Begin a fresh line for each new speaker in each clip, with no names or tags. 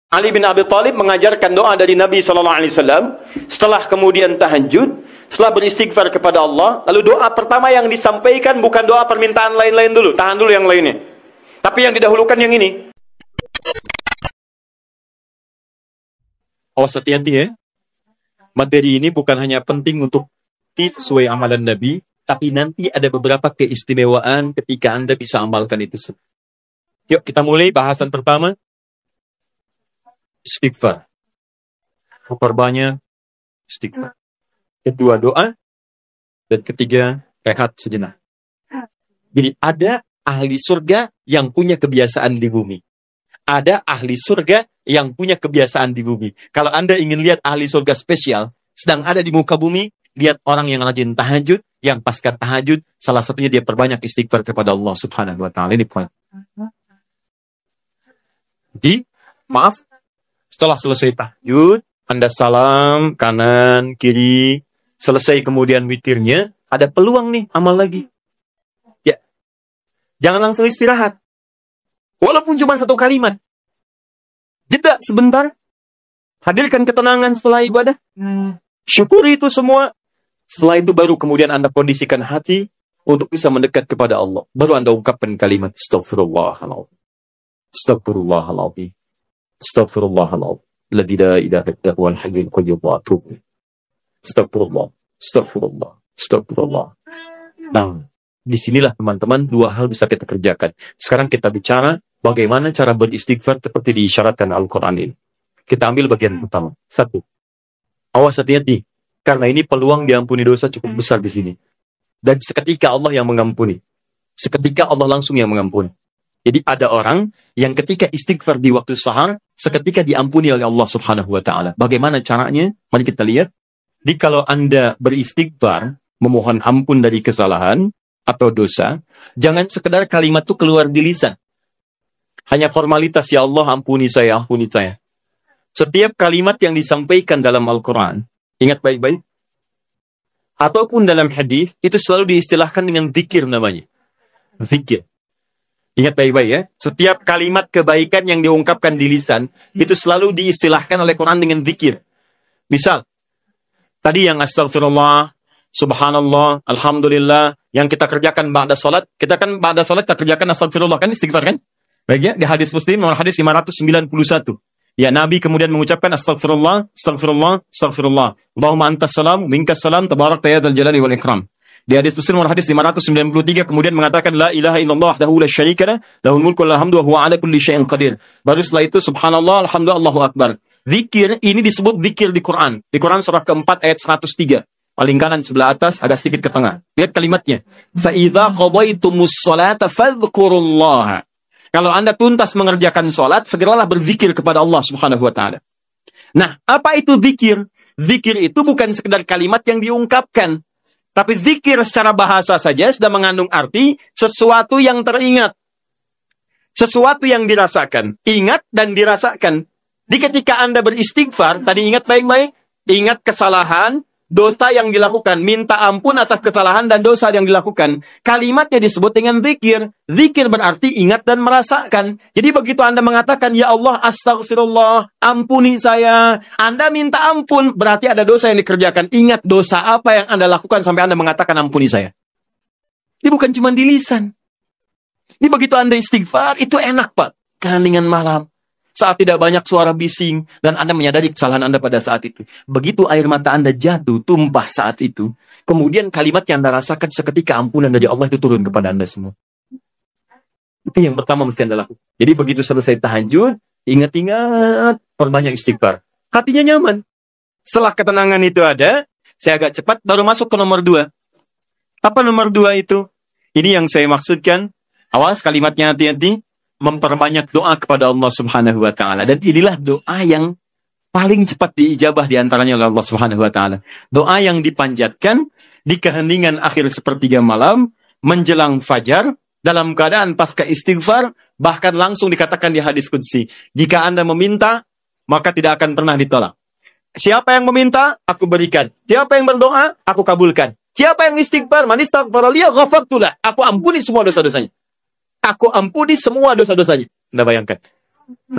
Ali bin Abi Thalib mengajarkan doa dari Nabi SAW setelah kemudian tahajud, setelah beristighfar kepada Allah. Lalu doa pertama yang disampaikan bukan doa permintaan lain-lain dulu, tahan dulu yang lainnya, tapi yang didahulukan yang ini. Awas, hati-hati ya. Materi ini bukan hanya penting untuk sesuai amalan Nabi, tapi nanti ada beberapa keistimewaan ketika Anda bisa amalkan itu. Yuk kita mulai bahasan pertama. Istighfar. Memperbanyak istighfar. Kedua doa. Dan ketiga rehat sejenak. Jadi ada ahli surga yang punya kebiasaan di bumi. Ada ahli surga yang punya kebiasaan di bumi. Kalau Anda ingin lihat ahli surga spesial sedang ada di muka bumi, lihat orang yang rajin tahajud, yang pasca tahajud, salah satunya dia perbanyak istighfar kepada Allah Subhanahu wa Ta'ala. Ini poin. Jadi, maaf, setelah selesai tahajud, Anda salam kanan, kiri, selesai kemudian witirnya, ada peluang nih amal lagi. Ya, jangan langsung istirahat. Walaupun cuma satu kalimat. Jeda sebentar. Hadirkan ketenangan setelah ibadah. Syukuri itu semua. Setelah itu baru kemudian Anda kondisikan hati untuk bisa mendekat kepada Allah. Baru Anda ungkapkan kalimat Astaghfirullahaladzim. Astaghfirullahaladzim. Astaghfirullahaladzim. Alladzi la ilaha illa huwal hayyul qayyum wa atubu ilaih. Astaghfirullah. Astaghfirullah. Astaghfirullah. Nah, disinilah teman-teman dua hal bisa kita kerjakan. Sekarang kita bicara bagaimana cara beristighfar seperti diisyaratkan Al-Quran ini. Kita ambil bagian pertama. 1. Awas, hati-hati. Karena ini peluang diampuni dosa cukup besar di sini. Dan seketika Allah yang mengampuni. Seketika Allah langsung yang mengampuni. Jadi ada orang yang ketika istighfar di waktu sahar, seketika diampuni oleh Allah Subhanahu wa Ta'ala. Bagaimana caranya? Mari kita lihat. Jadi kalau Anda beristighfar, memohon ampun dari kesalahan atau dosa, jangan sekedar kalimat itu keluar di lisan. Hanya formalitas, ya Allah ampuni saya, ampuni saya. Setiap kalimat yang disampaikan dalam Al-Quran, ingat baik-baik, ataupun dalam hadis, itu selalu diistilahkan dengan zikir namanya. Zikir. Ingat baik-baik ya. Setiap kalimat kebaikan yang diungkapkan di lisan, itu selalu diistilahkan oleh Quran dengan zikir. Misal, tadi yang astagfirullah, subhanallah, alhamdulillah, yang kita kerjakan ba'da salat, kita kan ba'da salat kita kerjakan astagfirullah, kan istighfar kan? Baik ya, di hadis Muslim, hadis 591. Ya, Nabi kemudian mengucapkan astagfirullah, astagfirullah, astagfirullah. Allahumma antas salam, minkas salam, tabarak ya dzal jalali wal ikram. Di hadis Muslim hadis 593 kemudian mengatakan la ilaha illallah wahdahu la syarika lah, lahul mulku wal hamdu wa huwa ala kulli syai'in qadir. Baru setelah itu subhanallah, alhamdulillah, Allahu akbar. Zikir ini disebut zikir di Quran. Di Quran surah keempat ayat 103. Paling kanan sebelah atas, agak sedikit ke tengah. Lihat kalimatnya. Fa idza qadaitumus sholata fadhkurullaha. Kalau Anda tuntas mengerjakan sholat, segeralah berzikir kepada Allah Subhanahu wa Ta'ala. Nah, apa itu zikir? Zikir itu bukan sekedar kalimat yang diungkapkan. Tapi zikir secara bahasa saja sudah mengandung arti sesuatu yang teringat. Sesuatu yang dirasakan. Ingat dan dirasakan. Di ketika Anda beristighfar, tadi ingat baik-baik, ingat kesalahan, dosa yang dilakukan, minta ampun atas kesalahan dan dosa yang dilakukan. Kalimatnya disebut dengan zikir. Zikir berarti ingat dan merasakan. Jadi begitu Anda mengatakan, ya Allah, astagfirullah, ampuni saya. Anda minta ampun, berarti ada dosa yang dikerjakan. Ingat dosa apa yang Anda lakukan sampai Anda mengatakan ampuni saya. Ini bukan cuma di lisan. Ini begitu Anda istighfar, itu enak Pak. Keheningan malam. Saat tidak banyak suara bising, dan Anda menyadari kesalahan Anda pada saat itu. Begitu air mata Anda jatuh, tumpah saat itu. Kemudian kalimat yang Anda rasakan seketika ampunan dari Allah itu turun kepada Anda semua. Itu yang pertama mesti Anda lakukan. Jadi begitu selesai tahajud, ingat-ingat, perbanyak istighfar. Hatinya nyaman. Setelah ketenangan itu ada, saya agak cepat, baru masuk ke nomor 2. Apa nomor 2 itu? Ini yang saya maksudkan. Awas kalimatnya hati-hati. Memperbanyak doa kepada Allah Subhanahu wa Ta'ala. Dan inilah doa yang paling cepat diijabah diantaranya oleh Allah Subhanahu wa Ta'ala. Doa yang dipanjatkan di keheningan akhir sepertiga malam, menjelang fajar, dalam keadaan pasca istighfar, bahkan langsung dikatakan di hadis qudsi, jika Anda meminta, maka tidak akan pernah ditolak. Siapa yang meminta, aku berikan. Siapa yang berdoa, aku kabulkan. Siapa yang istighfar, man istaghfaraliya ghafartulah. Aku ampuni semua dosa-dosanya. Aku ampuni semua dosa-dosanya. Anda bayangkan.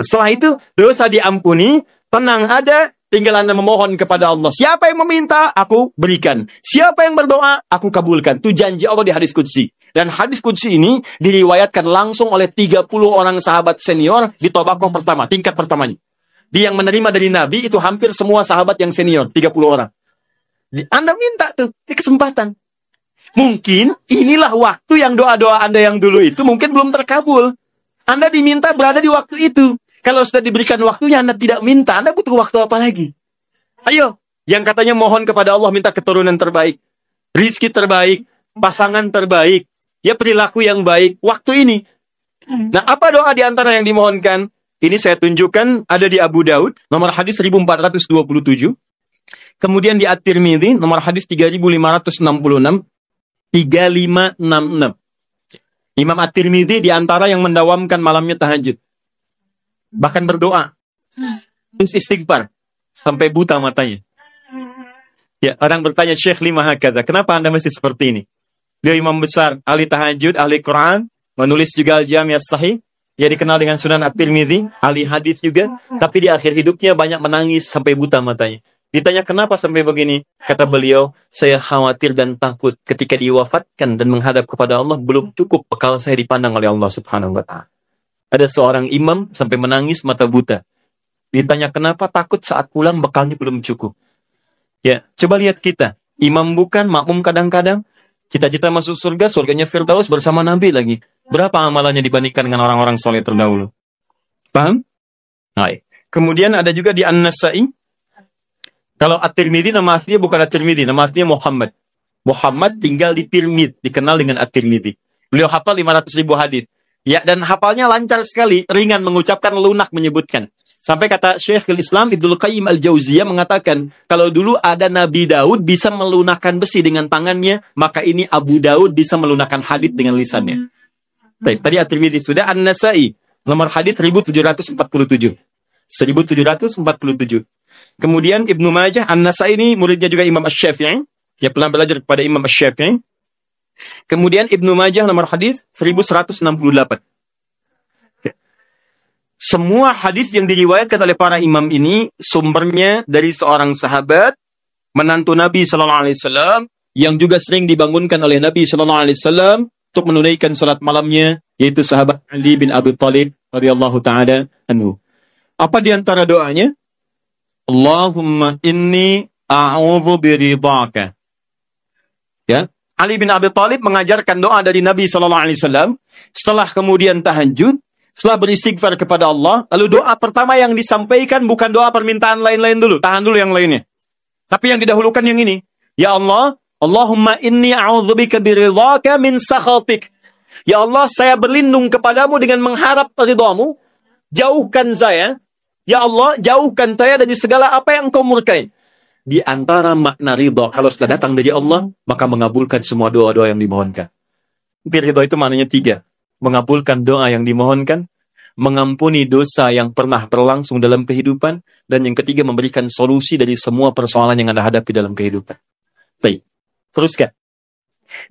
Setelah itu, dosa diampuni, tenang ada, tinggal Anda memohon kepada Allah. Siapa yang meminta, aku berikan. Siapa yang berdoa, aku kabulkan. Itu janji Allah di hadis qudsi. Dan hadis qudsi ini diriwayatkan langsung oleh 30 orang sahabat senior di tabaqah pertama, tingkat pertamanya. Dia yang menerima dari Nabi itu hampir semua sahabat yang senior, 30 orang. Anda minta tuh, ini kesempatan. Mungkin inilah waktu yang doa-doa Anda yang dulu itu mungkin belum terkabul. Anda diminta berada di waktu itu. Kalau sudah diberikan waktunya, Anda tidak minta. Anda butuh waktu apa lagi? Ayo, yang katanya mohon kepada Allah minta keturunan terbaik, rizki terbaik, pasangan terbaik, ya perilaku yang baik, waktu ini. Nah, apa doa di antara yang dimohonkan? Ini saya tunjukkan ada di Abu Daud, nomor hadis 1427. Kemudian di At-Tirmidzi, nomor hadis 3566. 3566. Imam At-Tirmidzi di antara yang mendawamkan malamnya tahajud. Bahkan berdoa. Terus istighfar. Sampai buta matanya. Ya, orang bertanya, Syekh lima hakadha, kenapa Anda mesti seperti ini? Dia imam besar, ahli tahajud, ahli Quran, menulis juga Al-Jami' As-Sahih. Dia dikenal dengan Sunan At-Tirmidzi, ahli hadis juga. Tapi di akhir hidupnya banyak menangis sampai buta matanya. Ditanya kenapa sampai begini? Kata beliau, saya khawatir dan takut ketika diwafatkan dan menghadap kepada Allah, belum cukup bekal saya dipandang oleh Allah Subhanahu wa Ta'ala. Ada seorang imam sampai menangis mata buta. Ditanya kenapa? Takut saat pulang bekalnya belum cukup. Ya, coba lihat kita. Imam bukan, makmum kadang-kadang. Cita-cita masuk surga, surganya Firdaus bersama Nabi lagi. Berapa amalannya dibandingkan dengan orang-orang soleh terdahulu? Paham? Baik. Kemudian ada juga di An-Nasa'i. Kalau At-Tirmidzi nama aslinya bukan At-Tirmidzi, nama aslinya Muhammad. Muhammad tinggal di Tirmidz, dikenal dengan At-Tirmidzi. Beliau hafal 500.000 hadis. Ya, dan hafalnya lancar sekali, ringan mengucapkan, lunak menyebutkan. Sampai kata Syekhul Islam Ibnu Qayyim Al-Jauziyah mengatakan, kalau dulu ada Nabi Daud bisa melunakkan besi dengan tangannya, maka ini Abu Daud bisa melunakkan hadis dengan lisannya. Baik, tadi At-Tirmidzi sudah. An-Nasa'i, nomor hadis 1747. 1747. Kemudian Ibnu Majah, An-Nasa'i ini muridnya juga Imam Asy-Syafi'i. Dia pernah belajar kepada Imam Asy-Syafi'i. Kemudian Ibnu Majah nomor hadis 1168. Semua hadis yang diriwayatkan oleh para imam ini sumbernya dari seorang sahabat, menantu Nabi sallallahu alaihi wasallam, yang juga sering dibangunkan oleh Nabi sallallahu alaihi wasallam untuk menunaikan salat malamnya, yaitu sahabat Ali bin Abi Thalib radhiyallahu taala anhu. Apa di antara doanya? Allahumma inni a'udzu biridhaka. Ya, Ali bin Abi Thalib mengajarkan doa dari Nabi sallallahu alaihi wasallam setelah kemudian tahajud, setelah beristighfar kepada Allah, lalu doa pertama yang disampaikan bukan doa permintaan lain-lain dulu, tahan dulu yang lainnya. Tapi yang didahulukan yang ini. Ya Allah, Allahumma inni a'udzubika biridhaka min sakhatik. Ya Allah, saya berlindung kepadamu dengan mengharap ridhamu. Jauhkan saya. Ya Allah, jauhkan saya dari segala apa yang engkau murkai. Di antara makna ridha, kalau sudah datang dari Allah, maka mengabulkan semua doa-doa yang dimohonkan. Ridha itu maknanya 3. Mengabulkan doa yang dimohonkan, mengampuni dosa yang pernah berlangsung dalam kehidupan, dan yang ketiga memberikan solusi dari semua persoalan yang Anda hadapi dalam kehidupan. Baik, teruskan.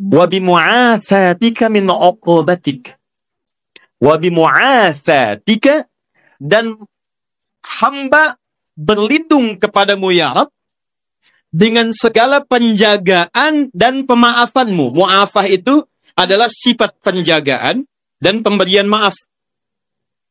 Wa bimu'atsatika min 'uqubatik. Wa bimu'atsatika, dan hamba berlindung kepadamu ya Rabb dengan segala penjagaan dan pemaafanmu. Mu'afah itu adalah sifat penjagaan dan pemberian maaf.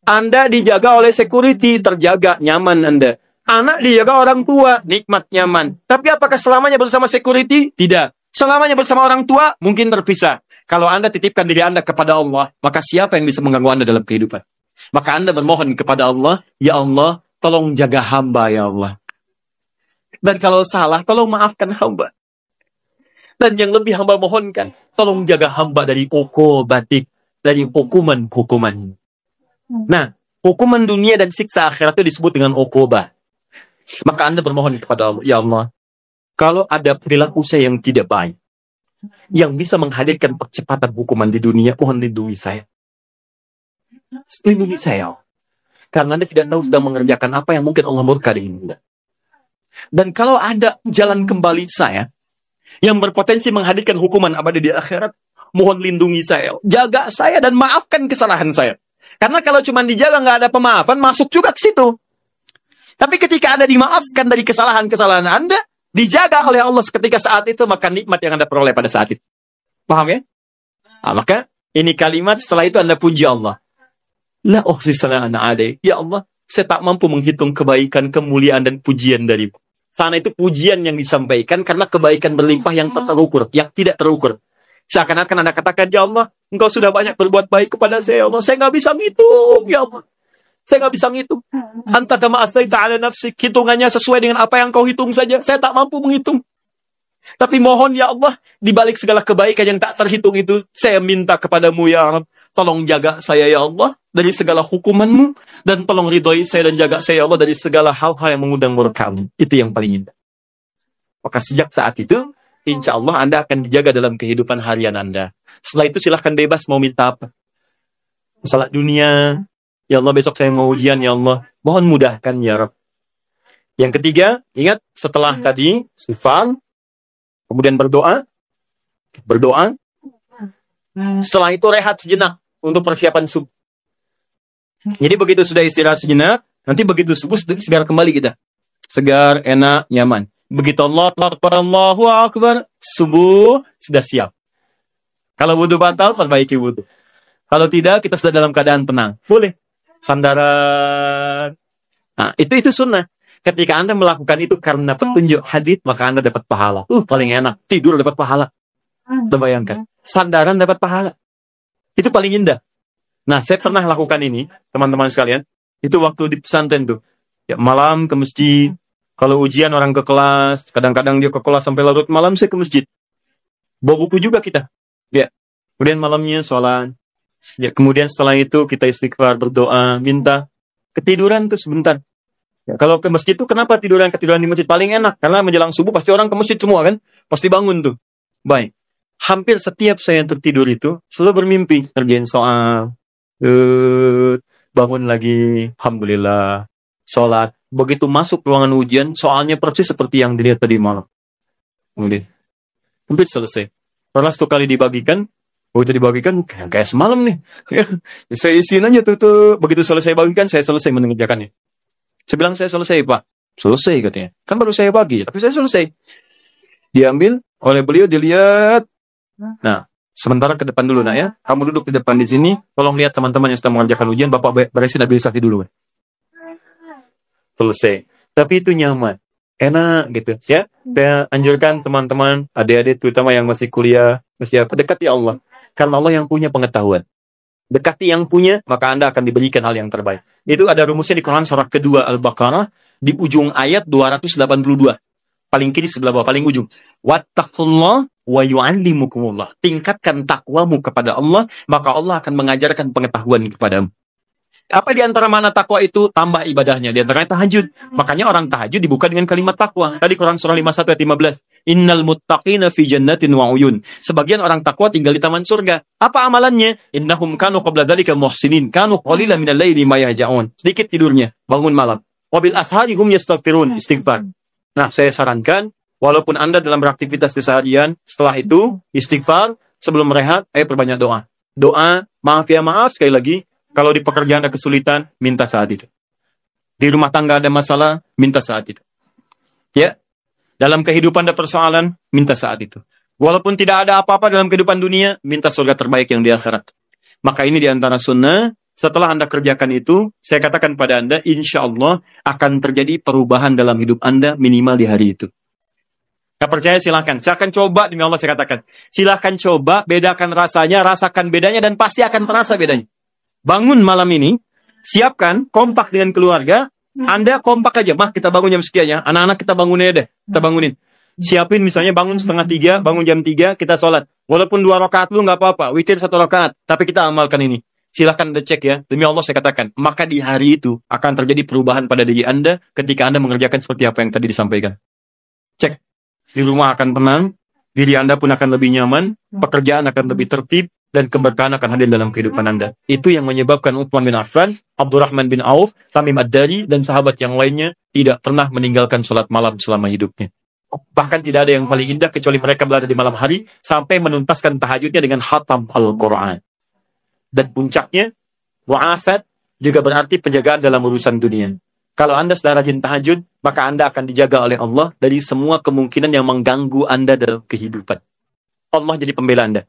Anda dijaga oleh security, terjaga, nyaman Anda. Anak dijaga orang tua, nikmat, nyaman. Tapi apakah selamanya bersama security? Tidak. Selamanya bersama orang tua, mungkin terpisah. Kalau Anda titipkan diri Anda kepada Allah, maka siapa yang bisa mengganggu Anda dalam kehidupan? Maka Anda bermohon kepada Allah, ya Allah, tolong jaga hamba ya Allah. Dan kalau salah, tolong maafkan hamba. Dan yang lebih hamba mohonkan, tolong jaga hamba dari uqubatik, dari hukuman-hukuman. Nah, hukuman dunia dan siksa akhirat itu disebut dengan uqubah. Maka Anda bermohon kepada Allah, ya Allah, kalau ada perilaku saya yang tidak baik, yang bisa menghadirkan percepatan hukuman di dunia, mohon lindungi saya. Lindungi saya. Karena Anda tidak tahu sedang mengerjakan apa yang mungkin Allah murka dengan Anda. Dan kalau ada jalan kembali saya, yang berpotensi menghadirkan hukuman abadi di akhirat, mohon lindungi saya, jaga saya dan maafkan kesalahan saya. Karena kalau cuma dijaga nggak ada pemaafan, masuk juga ke situ. Tapi ketika Anda dimaafkan dari kesalahan-kesalahan Anda, dijaga oleh Allah ketika saat itu, maka nikmat yang Anda peroleh pada saat itu. Paham ya? Nah, maka ini kalimat setelah itu Anda puji Allah. La uhsi sana'an 'alaik. Ya Allah, saya tak mampu menghitung kebaikan, kemuliaan, dan pujian darimu. Sana itu pujian yang disampaikan karena kebaikan berlimpah yang tak terukur, yang tidak terukur. Seakan-akan Anda katakan, ya Allah, Engkau sudah banyak berbuat baik kepada saya, ya Allah. Saya nggak bisa ngitung, ya Allah. Saya nggak bisa ngitung. Anta kama asnaita ala nafsik. Hitungannya sesuai dengan apa yang kau hitung saja. Saya tak mampu menghitung. Tapi mohon ya Allah, di balik segala kebaikan yang tak terhitung itu, saya minta kepadamu ya Allah, tolong jaga saya ya Allah dari segala hukumanmu, dan tolong ridhoi saya dan jaga saya ya Allah dari segala hal-hal yang mengundang murka-Mu. Itu yang paling indah. Maka sejak saat itu, insya Allah Anda akan dijaga dalam kehidupan harian Anda. Setelah itu silahkan bebas mau minta apa. Masalah dunia, ya Allah besok saya mau ujian ya Allah, mohon mudahkan ya Rabb. Yang ketiga, ingat setelah tadi istighfar, kemudian berdoa. Setelah itu rehat sejenak untuk persiapan subuh. Jadi begitu sudah istirahat sejenak, nanti begitu subuh segar kembali kita. Segar, enak, nyaman. Begitu Allahu Akbar, subuh sudah siap. Kalau wudu batal, perbaiki wudu. Kalau tidak, kita sudah dalam keadaan tenang. Boleh. Sandaran. Nah, itu sunnah. Ketika Anda melakukan itu karena petunjuk hadits, maka Anda dapat pahala. Paling enak. Tidur dapat pahala. Bayangkan. Sandaran dapat pahala. Itu paling indah. Nah, saya pernah lakukan ini, teman-teman sekalian. Itu waktu di pesantren tuh. Ya, malam ke masjid. Kalau ujian orang ke kelas. Kadang-kadang dia ke kelas sampai larut malam, saya ke masjid. Bawa buku juga kita. Ya. Kemudian malamnya sholat. Ya, kemudian setelah itu kita istighfar, berdoa, minta. Ketiduran tuh sebentar. Ya, kalau ke masjid itu kenapa ketiduran di masjid paling enak? Karena menjelang subuh pasti orang ke masjid semua kan? Pasti bangun tuh. Baik. Hampir setiap saya tertidur itu selalu bermimpi ngerjain soal. Bangun lagi, alhamdulillah. Sholat. Begitu masuk ruangan ujian, soalnya persis seperti yang dilihat tadi malam. Kemudian hampir selesai. Setelah 1 kali dibagikan, itu dibagikan kayak semalam nih. Saya isiin aja tuh. Begitu selesai bagikan, saya selesai mengerjakannya. Saya bilang, saya selesai, Pak. Selesai, katanya. Kan baru saya bagi, tapi saya selesai. Diambil oleh beliau, dilihat. Nah, sementara ke depan dulu, nak ya. Kamu duduk di depan di sini. Tolong lihat teman-teman yang sedang mengerjakan ujian. Bapak beresin administrasi dulu. Selesai. Tapi itu nyaman. Enak, gitu. Ya, saya anjurkan teman-teman, adik-adik, terutama yang masih kuliah, masih dekati Allah. Karena Allah yang punya pengetahuan. Dekati yang punya, maka Anda akan diberikan hal yang terbaik. Itu ada rumusnya di Quran surah kedua Al-Baqarah, di ujung ayat 282. Paling kiri sebelah bawah, paling ujung. Wattaqullah wa yu'allimukumullah. Tingkatkan takwamu kepada Allah, maka Allah akan mengajarkan pengetahuan kepadamu. Apa di antara mana takwa itu? Tambah ibadahnya. Di antaranya tahajud. Makanya orang tahajud dibuka dengan kalimat takwa. Tadi Quran surah 51 ayat 15. Innal muttaqina fi jannatin wa uyun. Sebagian orang takwa tinggal di taman surga. Apa amalannya? Innahum kanu qabla dzalika muhsinin. Kanu qalilan minal laili ma yahja'un. Sedikit tidurnya, bangun malam. Wabil ashari hum yastaghfirun, istighfar. Nah, saya sarankan, walaupun Anda dalam beraktivitas keseharian, setelah itu istighfar, sebelum rehat, perbanyak doa. Doa, maaf ya maaf, sekali lagi. Kalau di pekerjaan ada kesulitan, minta saat itu. Di rumah tangga ada masalah, minta saat itu. Ya, dalam kehidupan ada persoalan, minta saat itu. Walaupun tidak ada apa-apa dalam kehidupan dunia, minta surga terbaik yang di akhirat. Maka ini di antara sunnah. Setelah Anda kerjakan itu, saya katakan pada Anda, insya Allah akan terjadi perubahan dalam hidup Anda minimal di hari itu. Gak percaya silahkan. Saya akan coba, demi Allah saya katakan. Silahkan coba, bedakan rasanya, rasakan bedanya, dan pasti akan terasa bedanya. Bangun malam ini, siapkan, kompak dengan keluarga, Anda kompak aja, mah kita bangun jam sekian ya, anak-anak kita bangunin deh, kita bangunin. Siapin misalnya bangun 2:30, bangun jam 3, kita sholat. Walaupun 2 rakaat dulu nggak apa-apa, witir 1 rakaat, tapi kita amalkan ini. Silahkan Anda cek ya, demi Allah saya katakan, maka di hari itu akan terjadi perubahan pada diri Anda ketika Anda mengerjakan seperti apa yang tadi disampaikan. Cek, di rumah akan tenang, diri Anda pun akan lebih nyaman, pekerjaan akan lebih tertib, dan keberkahan akan hadir dalam kehidupan Anda. Itu yang menyebabkan Utsman bin Affan, Abdurrahman bin Auf, Tamim Ad-Dari, dan sahabat yang lainnya tidak pernah meninggalkan sholat malam selama hidupnya. Bahkan tidak ada yang paling indah kecuali mereka berada di malam hari sampai menuntaskan tahajudnya dengan khatam Al-Quran. Dan puncaknya, Mu'afat juga berarti penjagaan dalam urusan dunia. Kalau Anda sudah rajin tahajud, maka Anda akan dijaga oleh Allah dari semua kemungkinan yang mengganggu Anda dalam kehidupan. Allah jadi pembela Anda.